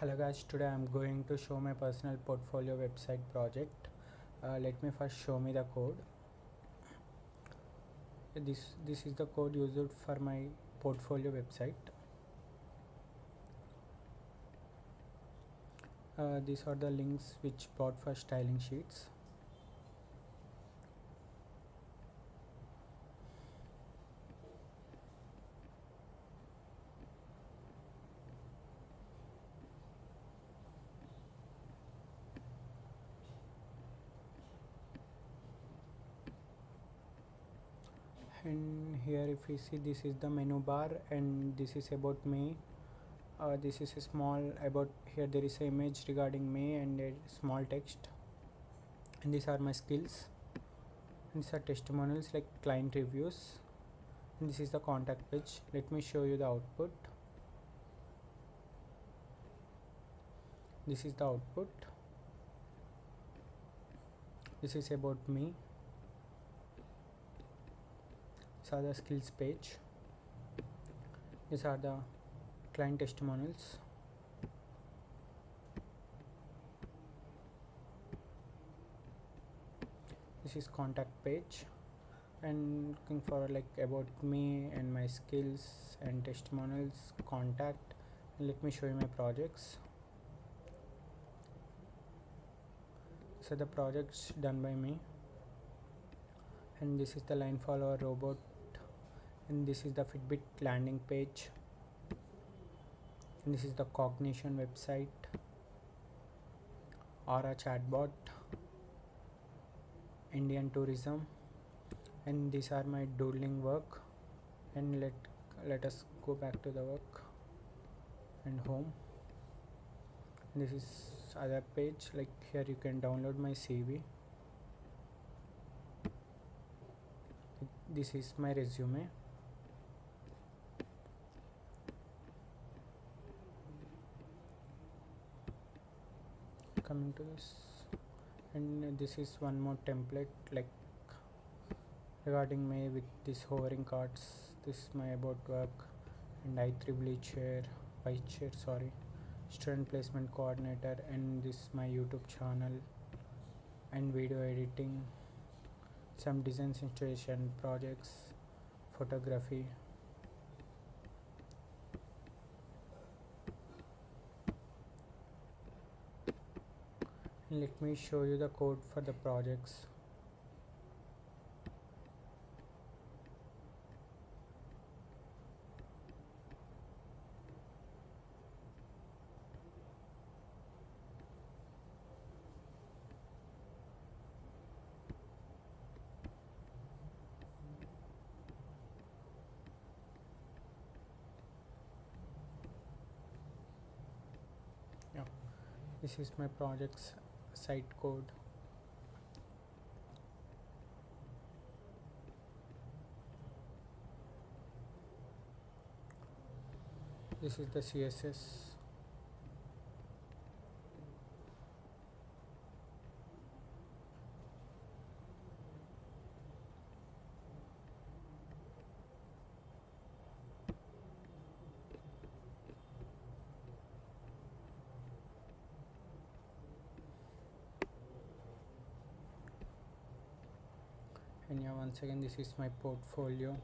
Hello guys, today I'm going to show my personal portfolio website project. Let me first show me the code. This is the code used for my portfolio website. These are the links which bought for styling sheets. And here if you see, this is the menu bar and this is about me. This is a small about, here there is an image regarding me and a small text, and these are my skills, and these are testimonials like client reviews, and this is the contact page. Let me show you the output. This is the output. This is about me. These are the skills page. These are the client testimonials. This is contact page, and looking for like about me and my skills and testimonials, contact. And let me show you my projects. So the projects done by me, and this is the line follower robot, and this is the Fitbit landing page, and this is the cognition website, Aura chatbot, Indian tourism, and these are my doodling work. And let us go back to the work and home. And this is other page, like here you can download my CV. This is my resume. Coming to this, and this is one more template like regarding me with this hovering cards. This is my about work, and IEEE chair, vice chair, sorry, student placement coordinator, and this is my YouTube channel, and video editing, some design installation projects, photography. And let me show you the code for the projects. Yeah, this is my project's site code. This is the CSS. And yeah, once again, this is my portfolio.